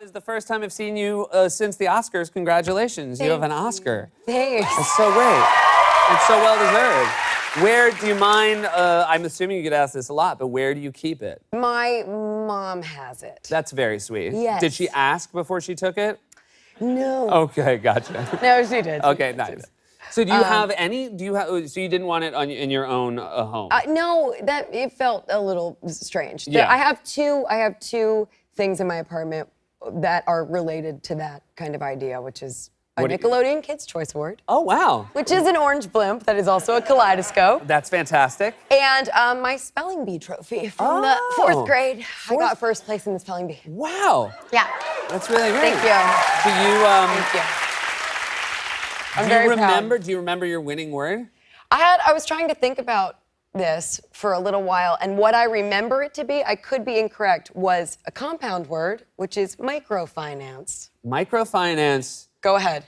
is the first time I've seen you since the Oscars. Congratulations. You have an Oscar. Thanks. That's so great. It's so well deserved. Where do you mind, I'm assuming you get asked this a lot, but where do you keep it? My mom has it. That's very sweet. Yes. Did she ask before she took it? No. Okay, gotcha. No, she did. Okay, nice. So do you have any, so you didn't want it in your own home? No, it felt a little strange. Yeah. I have two things in my apartment that are related to that kind of idea, which is a Nickelodeon Kids' Choice Award. Oh, wow. Which is an orange blimp that is also a kaleidoscope. That's fantastic. And my spelling bee trophy from the 4th grade. I got first place in the spelling bee. Wow. Yeah. That's really great. Thank you. Do you, Thank you. I'm very proud. Do you remember your winning word? I was trying to think about this for a little while, and what I remember it to be, I could be incorrect, was a compound word, which is microfinance. Microfinance. Go ahead.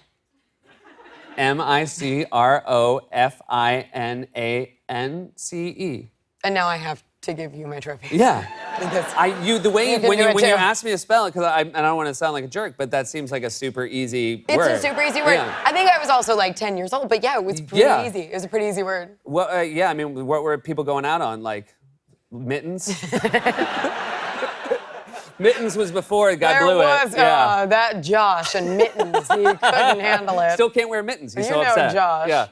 MICROFINANCE. And now I have to give you my trophy. Yeah. Because When you asked me to spell it, I don't want to sound like a jerk, but that seems like a super easy word. It's a super easy word. Yeah. I think I was also like 10 years old, but yeah, it was pretty easy. It was a pretty easy word. Well, yeah, I mean, what were people going out on? Like, mittens? Mittens was before God blew it. Yeah. That Josh and mittens, he couldn't handle it. Still can't wear mittens. He's so know upset. Josh. Yeah.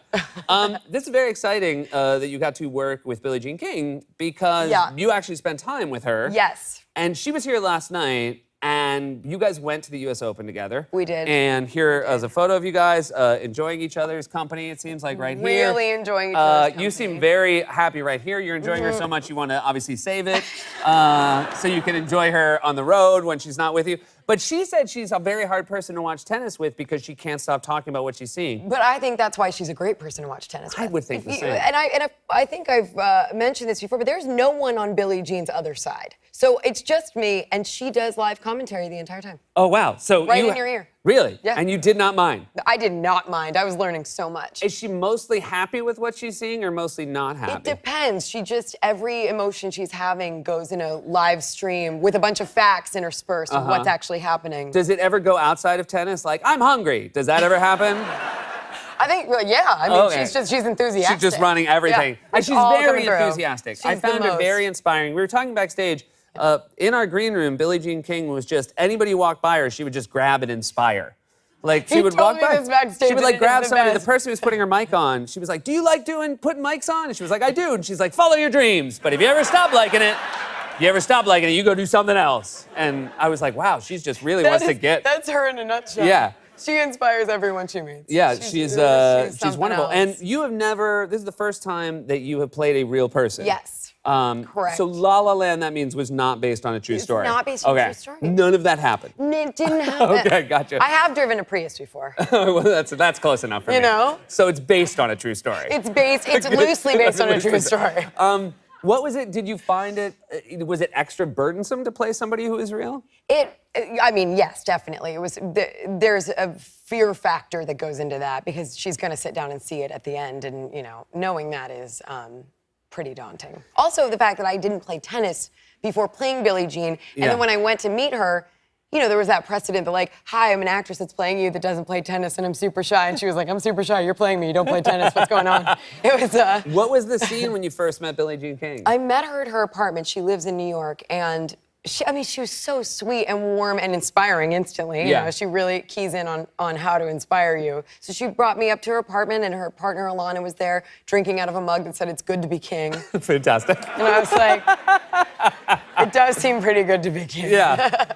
This is very exciting that you got to work with Billie Jean King because you actually spent time with her. Yes. And she was here last night, and you guys went to the U.S. Open together. We did. And here is a photo of you guys enjoying each other's company, it seems like, right here. Really enjoying each other's company. You seem very happy right here. You're enjoying her so much, you want to obviously save it so you can enjoy her on the road when she's not with you. But she said she's a very hard person to watch tennis with because she can't stop talking about what she's seeing. But I think that's why she's a great person to watch tennis with. I would think the same. And I think I've mentioned this before, but there's no one on Billie Jean's other side. So it's just me, and she does live commentary the entire time. Oh, wow. So right in your ear. Really? Yeah. And you did not mind? I did not mind. I was learning so much. Is she mostly happy with what she's seeing or mostly not happy? It depends. Every emotion she's having goes in a live stream with a bunch of facts interspersed of what's actually happening. Does it ever go outside of tennis? Like, I'm hungry. Does that ever happen? I think, well, yeah. I mean, she's enthusiastic. She's just running everything. Yeah, And she's very enthusiastic. I found her very inspiring. We were talking backstage. In our green room, Billie Jean King was just, anybody who walked by her, she would just grab and inspire. Like, she would walk by, she would like grab somebody, the person who was putting her mic on, she was like, do you like putting mics on? And she was like, I do. And she's like, follow your dreams. But if you ever stop liking it, you go do something else. And I was like, wow, she's just really wants to get. That's her in a nutshell. Yeah. She inspires everyone she meets. Yeah, she's wonderful. Else. And you have this is the first time that you have played a real person. Yes. Correct. So La La Land, that means, was not based on a true story. It's not based on a true story. None of that happened. It didn't happen. Okay, gotcha. I have driven a Prius before. Well, that's close enough for me. You know? So it's based on a true story. It's loosely based on a true story. What was it? Did you find it? Was it extra burdensome to play somebody who is real? I mean, yes, definitely. It was. There's a fear factor that goes into that because she's going to sit down and see it at the end, and knowing that is pretty daunting. Also, the fact that I didn't play tennis before playing Billie Jean, and then when I went to meet her, there was that precedent that like, hi, I'm an actress that's playing you that doesn't play tennis, and I'm super shy. And she was like, I'm super shy. You're playing me. You don't play tennis. What's going on? It was. What was the scene when you first met Billie Jean King? I met her at her apartment. She lives in New York, and she was so sweet and warm and inspiring instantly. She really keys in on how to inspire you. So she brought me up to her apartment, and her partner Alana was there drinking out of a mug that said, "It's good to be king." Fantastic. And I was like, it does seem pretty good to be king. Yeah.